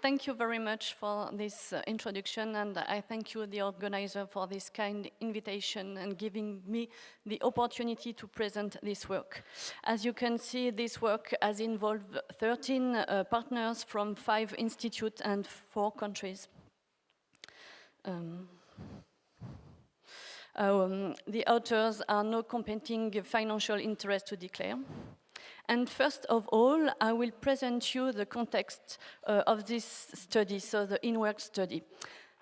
Thank you very much for this introduction, and I thank you, the organizer, for this kind invitation and giving me the opportunity to present this work. As you can see, this work has involved 13 partners from 5 institutes and 4 countries. The authors are no competing financial interest to declare. And first of all, I will present you the context of this study, so the INWORKS study.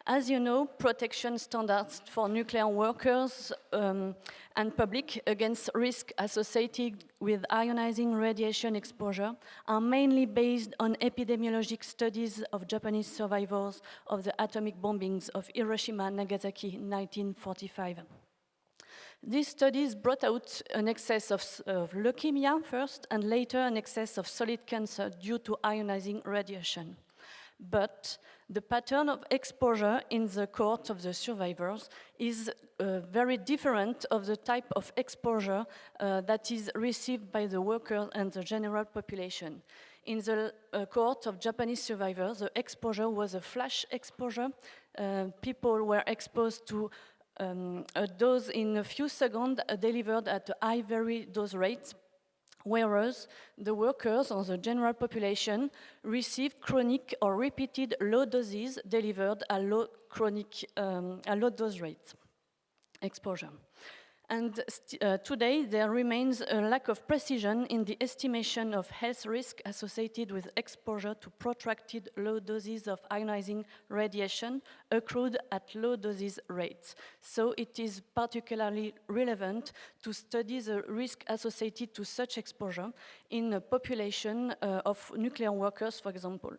As you know, protection standards for nuclear workers and public against risk associated with ionizing radiation exposure are mainly based on epidemiologic studies of Japanese survivors of the atomic bombings of Hiroshima and Nagasaki in 1945. These studies brought out an excess of leukemia first, and later an excess of solid cancer due to ionizing radiation. But the pattern of exposure in the cohort of the survivors is very different of the type of exposure that is received by the workers and the general population. In the cohort of Japanese survivors, the exposure was a flash exposure. People were exposed to a dose in a few seconds delivered at a high very dose rate, whereas the workers or the general population received chronic or repeated low doses delivered at low dose rate exposure. And today there remains a lack of precision in the estimation of health risk associated with exposure to protracted low doses of ionizing radiation accrued at low doses rates. So it is particularly relevant to study the risk associated to such exposure in a population of nuclear workers, for example.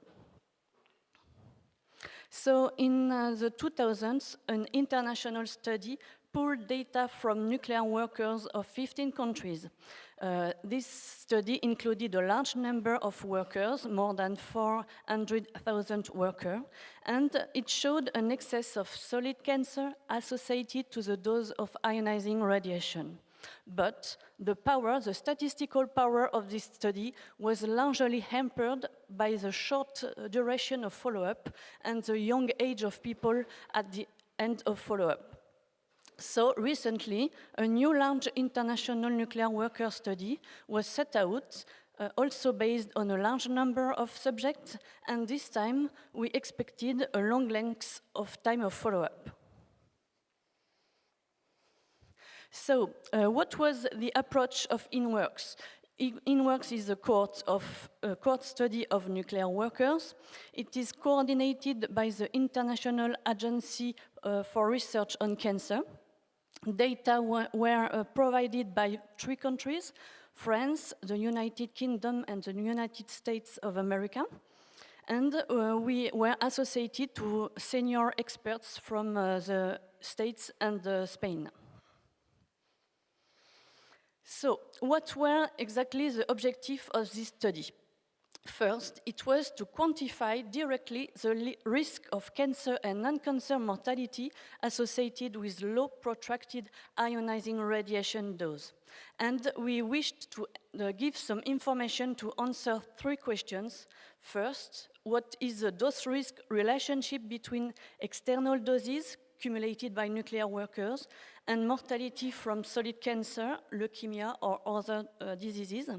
So in the 2000s, an international study pulled data from nuclear workers of 15 countries. This study included a large number of workers, more than 400,000 workers, and it showed an excess of solid cancer associated to the dose of ionizing radiation. But the statistical power of this study was largely hampered by the short duration of follow-up and the young age of people at the end of follow-up. So recently, a new large international nuclear worker study was set out, also based on a large number of subjects, and this time we expected a long length of time of follow-up. So, what was the approach of INWORKS? INWORKS is a cohort study of nuclear workers. It is coordinated by the International Agency for Research on Cancer. Data were provided by 3 countries, France, the United Kingdom, and the United States of America. And we were associated to senior experts from the States and Spain. So, what were exactly the objectives of this study? First, it was to quantify directly the risk of cancer and non-cancer mortality associated with low protracted ionizing radiation dose. And we wished to give some information to answer 3 questions. First, what is the dose-risk relationship between external doses accumulated by nuclear workers and mortality from solid cancer, leukemia, or other diseases?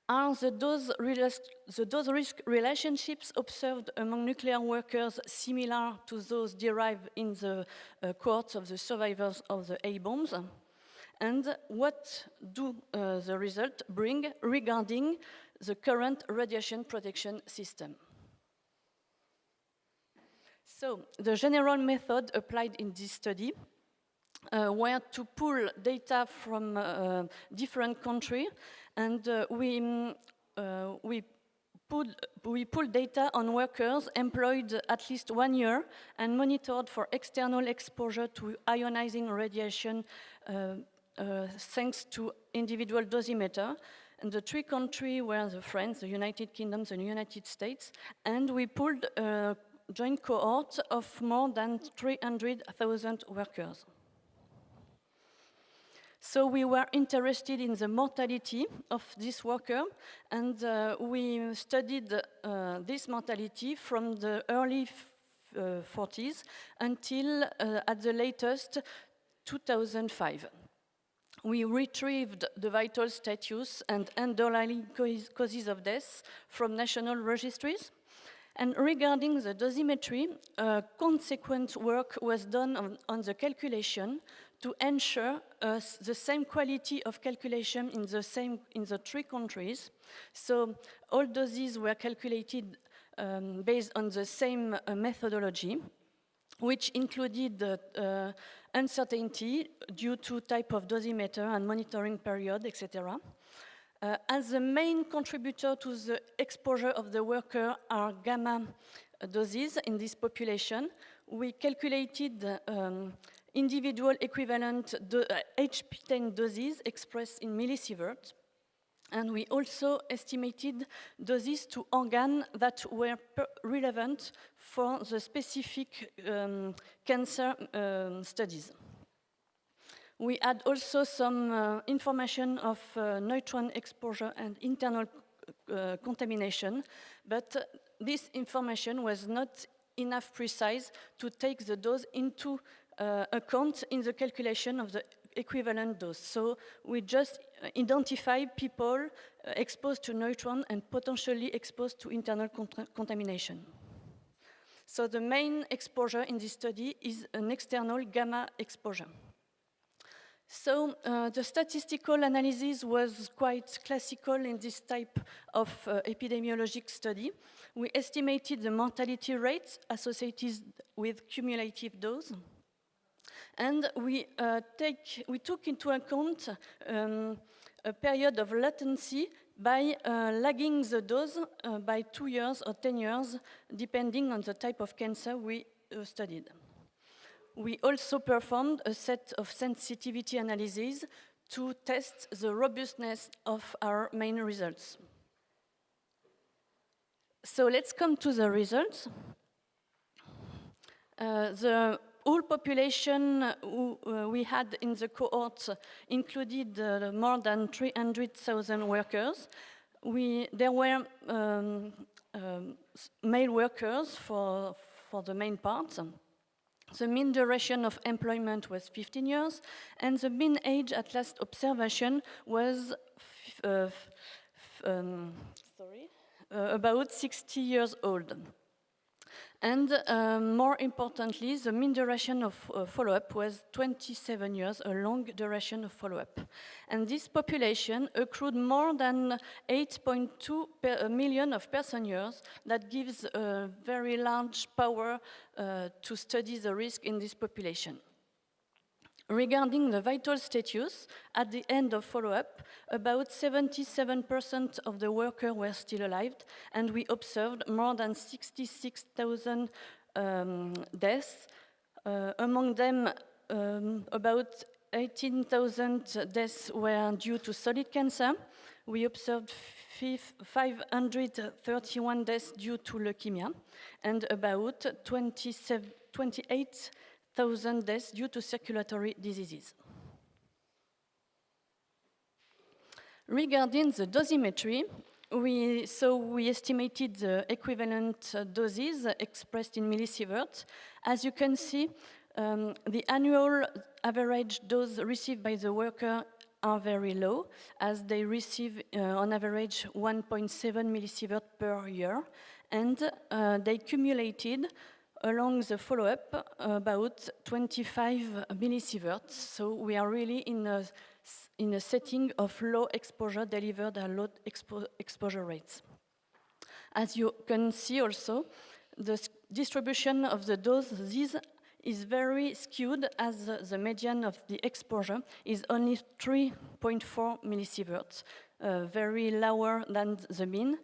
Are the dose-risk relationships observed among nuclear workers similar to those derived in the cohorts of the survivors of the A-bombs? And what do the results bring regarding the current radiation protection system? So, the general method applied in this study were to pull data from different countries, and we pulled data on workers employed at least 1 year and monitored for external exposure to ionizing radiation thanks to individual dosimeter. And the 3 countries were France, the United Kingdom, the United States, and we pulled a joint cohort of more than 300,000 workers. So we were interested in the mortality of this worker, and we studied this mortality from the early 40s until, at the latest, 2005. We retrieved the vital status and underlying causes of death from national registries. And regarding the dosimetry, consequent work was done on the calculation to ensure the same quality of calculation in the 3 countries. So all doses were calculated based on the same methodology, which included uncertainty due to type of dosimeter and monitoring period, etc. As the main contributor to the exposure of the worker are gamma doses in this population, we calculated individual equivalent HP10 doses expressed in millisieverts, and we also estimated doses to organs that were relevant for the specific cancer studies. We had also some information of neutron exposure and internal contamination, but this information was not enough precise to take the dose into account in the calculation of the equivalent dose. So we just identify people exposed to neutron and potentially exposed to internal contamination. So the main exposure in this study is an external gamma exposure. So the statistical analysis was quite classical in this type of epidemiologic study. We estimated the mortality rates associated with cumulative dose. And we took into account a period of latency by lagging the dose by 2 years or 10 years, depending on the type of cancer we studied. We also performed a set of sensitivity analyses to test the robustness of our main results. So let's come to the results. The whole population we had in the cohort included more than 300,000 workers. There were male workers for the main part. The mean duration of employment was 15 years, and the mean age at last observation was about 60 years old. And more importantly, the mean duration of follow-up was 27 years, a long duration of follow-up. And this population accrued more than 8.2 million of person years. That gives a very large power to study the risk in this population. Regarding the vital status, at the end of follow-up, about 77% of the workers were still alive, and we observed more than 66,000 deaths. Among them, about 18,000 deaths were due to solid cancer. We observed 531 deaths due to leukemia, and about 28,000 deaths due to circulatory diseases. Regarding the dosimetry, we estimated the equivalent doses expressed in millisieverts. As you can see, the annual average dose received by the worker are very low, as they receive on average 1.7 millisieverts per year, and they cumulated along the follow-up about 25 millisieverts. So we are really in a setting of low exposure delivered at low exposure rates. As you can see also, the distribution of the doses is very skewed, as the median of the exposure is only 3.4 millisieverts, very lower than the mean.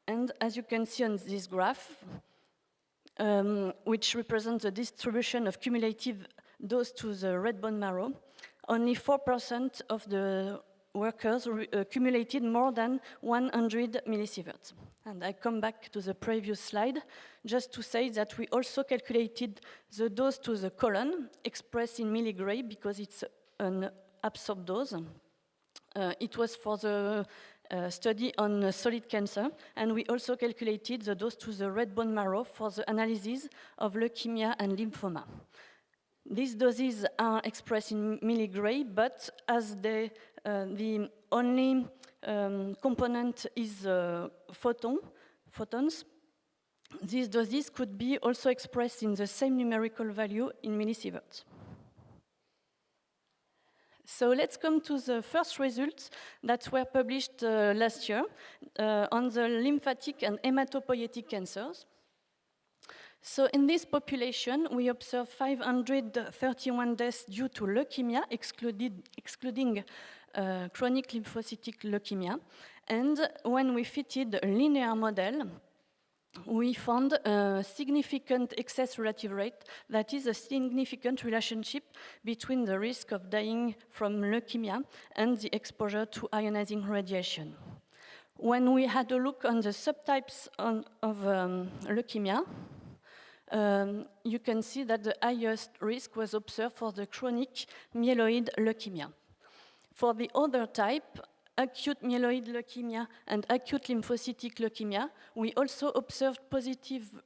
And as you can see on this graph, which represents the distribution of cumulative dose to the red bone marrow, only 4% of the workers accumulated more than 100 millisieverts. And I come back to the previous slide, just to say that we also calculated the dose to the colon, expressed in milligray, because it's an absorbed dose. It was for the study on solid cancer, and we also calculated the dose to the red bone marrow for the analysis of leukemia and lymphoma. These doses are expressed in milligray, but as the only component is photons, these doses could be also expressed in the same numerical value in millisieverts. So let's come to the first results that were published last year on the lymphatic and hematopoietic cancers. So in this population, we observed 531 deaths due to leukemia, excluding chronic lymphocytic leukemia. And when we fitted a linear model, we found a significant excess relative rate, that is a significant relationship between the risk of dying from leukemia and the exposure to ionizing radiation. When we had a look on the subtypes of leukemia, you can see that the highest risk was observed for the chronic myeloid leukemia. For the other type, acute myeloid leukemia and acute lymphocytic leukemia, we also observed positive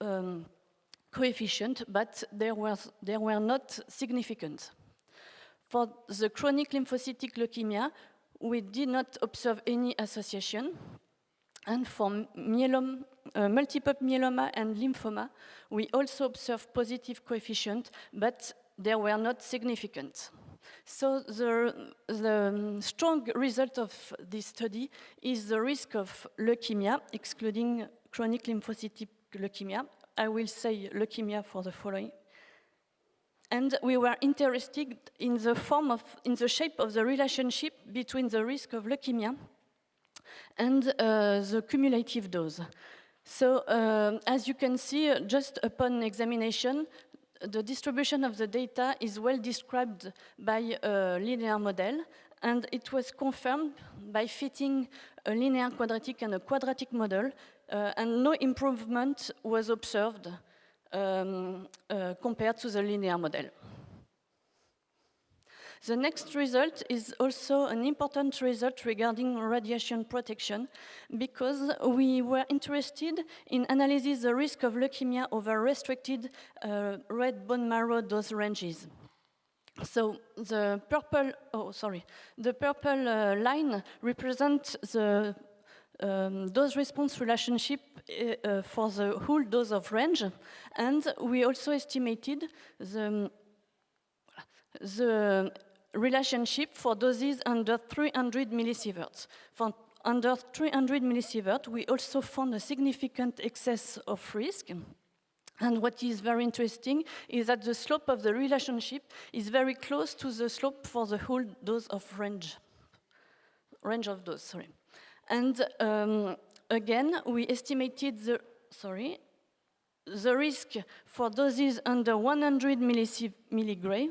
coefficient, but they were not significant. For the chronic lymphocytic leukemia, we did not observe any association. And for multiple myeloma and lymphoma, we also observed positive coefficient, but they were not significant. So the strong result of this study is the risk of leukemia, excluding chronic lymphocytic leukemia. I will say leukemia for the following. And we were interested in the shape of the relationship between the risk of leukemia and the cumulative dose. So as you can see, just upon examination, the distribution of the data is well described by a linear model, and it was confirmed by fitting a linear quadratic and a quadratic model, and no improvement was observed compared to the linear model. The next result is also an important result regarding radiation protection, because we were interested in analyzing the risk of leukemia over restricted red bone marrow dose ranges. So the purple line represents the dose-response relationship for the whole dose of range, and we also estimated the relationship for doses under 300 millisieverts. For under 300 millisieverts, we also found a significant excess of risk. And what is very interesting is that the slope of the relationship is very close to the slope for the whole dose of range of dose, sorry. And again, we estimated the risk for doses under 100 milligray,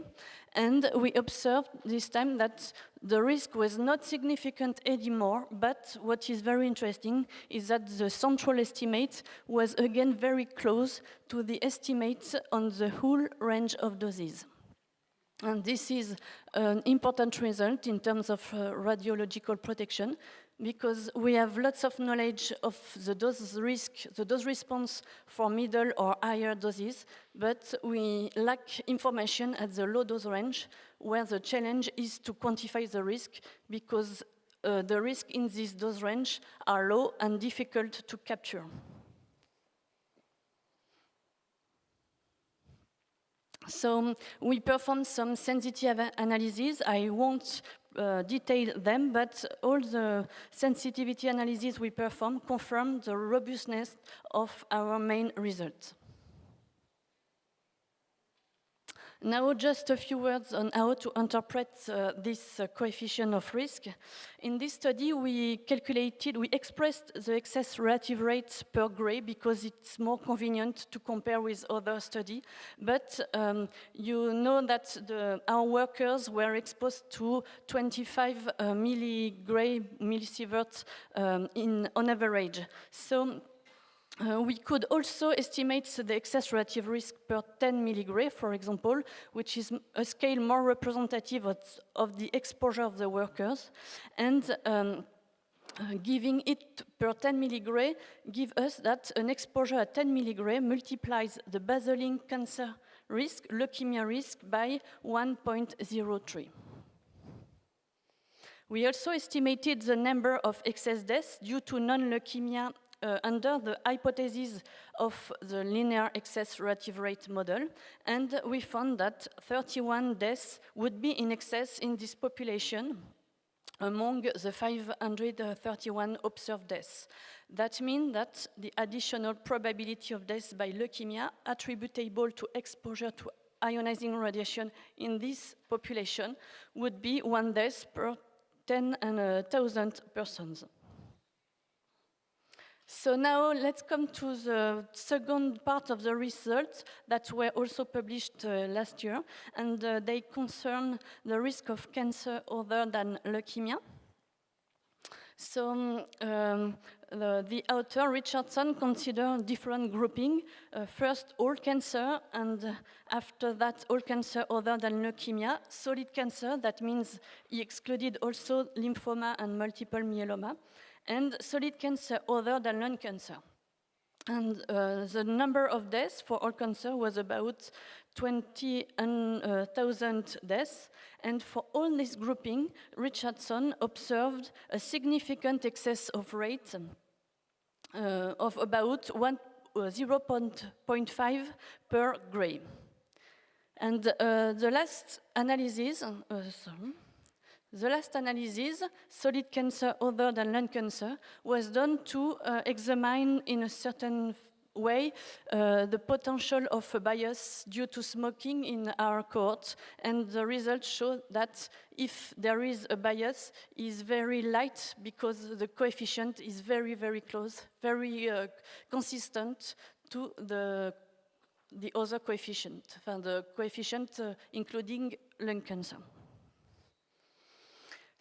and we observed this time that the risk was not significant anymore, but what is very interesting is that the central estimate was again very close to the estimate on the whole range of doses. And this is an important result in terms of radiological protection, because we have lots of knowledge of the dose response for middle or higher doses, but we lack information at the low dose range, where the challenge is to quantify the risk, because the risk in this dose range are low and difficult to capture. So we performed some sensitivity analyses. I won't detail them, but all the sensitivity analyses we performed confirm the robustness of our main result. Now, just a few words on how to interpret this coefficient of risk. In this study, we expressed the excess relative rate per gray because it's more convenient to compare with other studies. But you know that our workers were exposed to 25 millisieverts on average. So We could also estimate the excess relative risk per 10 milligray, for example, which is a scale more representative of the exposure of the workers. And giving it per 10 milligray gives us that an exposure at 10 milligray multiplies the baseline cancer risk, leukemia risk, by 1.03. We also estimated the number of excess deaths due to non-leukemia under the hypothesis of the linear excess relative rate model, and we found that 31 deaths would be in excess in this population among the 531 observed deaths. That means that the additional probability of death by leukemia attributable to exposure to ionizing radiation in this population would be 1 death per 10,000 persons. So now let's come to the second part of the results that were also published last year, and they concern the risk of cancer other than leukemia. So the author, Richardson, considered different grouping. First, all cancer, and after that, all cancer other than leukemia. Solid cancer, that means he excluded also lymphoma and multiple myeloma. And solid cancer other than lung cancer. And the number of deaths for all cancer was about 20,000 deaths. And for all this grouping, Richardson observed a significant excess of rate of about 0.5 per gray. And the last analysis, the last analysis, solid cancer other than lung cancer, was done to examine in a certain way the potential of a bias due to smoking in our cohort. And the results show that if there is a bias, it's very light because the coefficient is very, very close, very consistent to the other coefficient, the coefficient including lung cancer.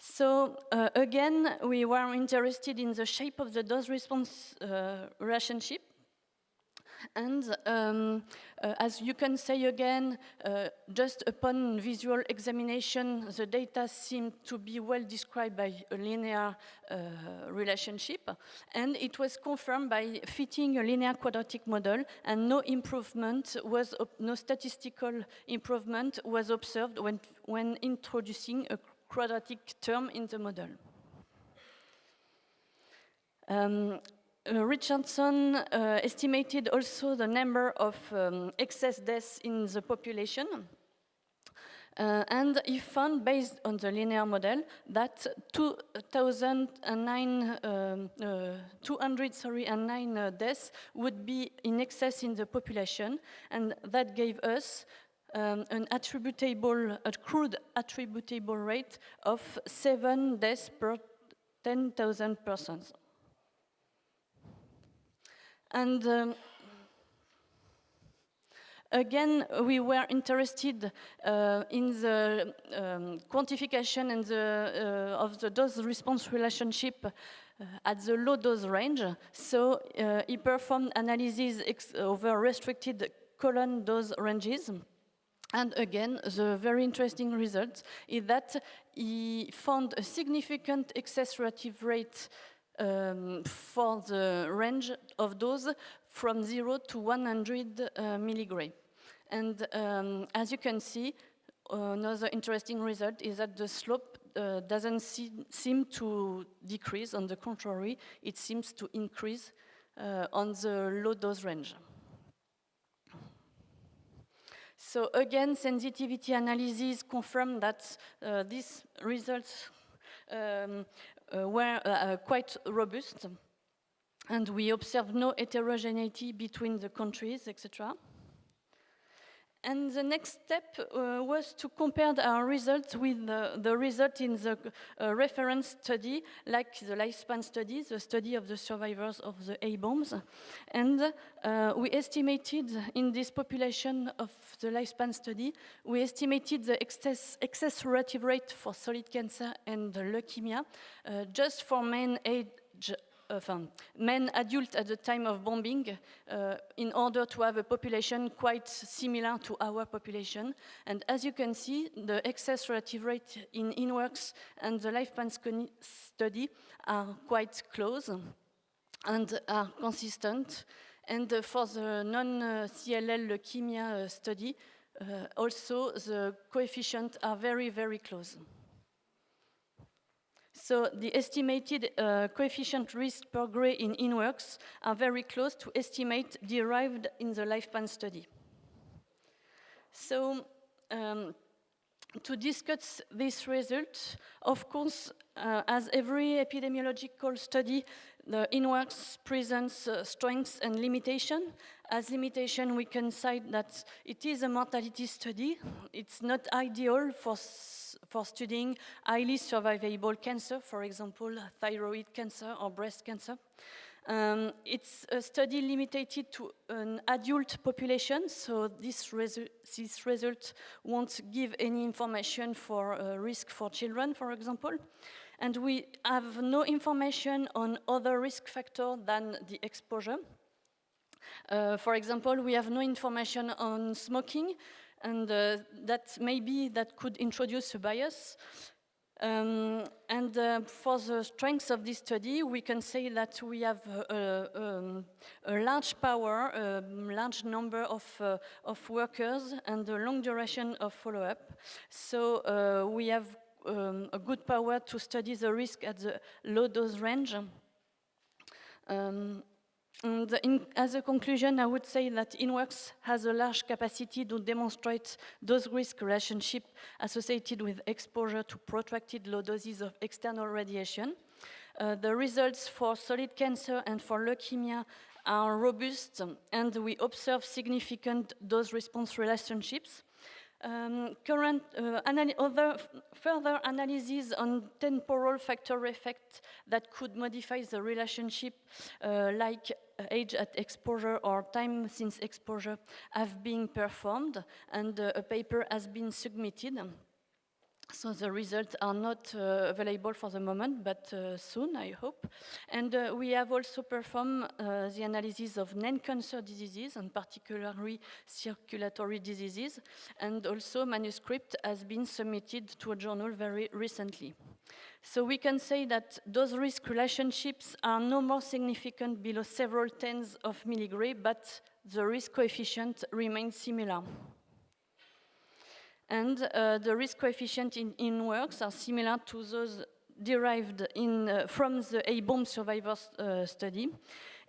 So again, we were interested in the shape of the dose-response relationship. And as you can say again, just upon visual examination, the data seemed to be well described by a linear relationship. And it was confirmed by fitting a linear quadratic model, and no statistical improvement was observed when introducing a quadratic term in the model. Richardson estimated also the number of excess deaths in the population. And he found, based on the linear model, that 209 deaths would be in excess in the population, and that gave us an crude attributable rate of 7 deaths per 10,000 persons. And again, we were interested in the quantification and of the dose-response relationship at the low dose range. So he performed analyses over restricted colondose ranges. And again, the very interesting result is that he found a significant excess relative rate for the range of dose from 0 to 100 milligray. And as you can see, another interesting result is that the slope doesn't seem to decrease. On the contrary, it seems to increase on the low dose range. So again, sensitivity analysis confirmed that these results were quite robust, and we observed no heterogeneity between the countries, etc. And the next step was to compare our results with the result in the reference study, like the lifespan study, the study of the survivors of the A-bombs. And we estimated in this population of the lifespan study, we estimated the excess relative rate for solid cancer and leukemia just for men aged men adult at the time of bombing in order to have a population quite similar to our population. And as you can see, the excess relative rate in INWORKS and the lifespan study are quite close and are consistent. And for the non-CLL leukemia study, also the coefficients are very, very close. So the estimated coefficient risk per gray in INWORKS are very close to estimate derived in the lifespan study. So to discuss this result, of course, as every epidemiological study, the INWORKS presents strengths and limitations. As limitation, we can cite that it is a mortality study. It's not ideal for studying highly survivable cancer, for example, thyroid cancer or breast cancer. It's a study limited to an adult population, so this result won't give any information for risk for children, for example. And we have no information on other risk factors than the exposure. For example, we have no information on smoking, and that could introduce a bias. For the strengths of this study, we can say that we have a large power, a large number of workers, and a long duration of follow-up. So we have a good power to study the risk at the low dose range. As a conclusion, I would say that INWORKS has a large capacity to demonstrate dose-risk relationship associated with exposure to protracted low doses of external radiation. The results for solid cancer and for leukemia are robust, and we observe significant dose-response relationships. Further analyses on temporal factor effect that could modify the relationship, like age at exposure or time since exposure, have been performed, and a paper has been submitted. So the results are not available for the moment, but soon, I hope. And we have also performed the analysis of non-cancer diseases, and particularly circulatory diseases, and also manuscript has been submitted to a journal very recently. So we can say that those risk relationships are no more significant below several tens of milligray, but the risk coefficient remains similar. And the risk coefficient in INWORKS are similar to those derived from the A-bomb survivors study.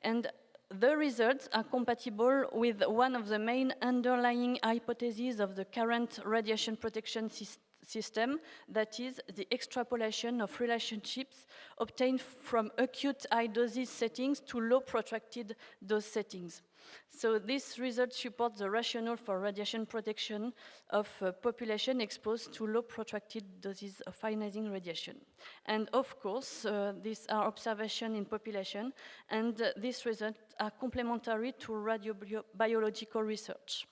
And the results are compatible with one of the main underlying hypotheses of the current radiation protection system, that is the extrapolation of relationships obtained from acute high doses settings to low protracted dose settings. So this result supports the rationale for radiation protection of population exposed to low protracted doses of ionizing radiation. And of course, these are observations in population, and these results are complementary to radiobiological research.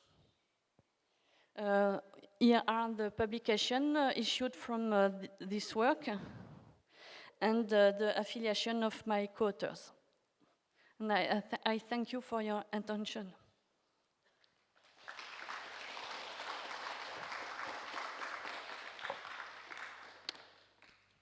Here are the publications issued from this work and the affiliation of my co-authors. And I thank you for your attention.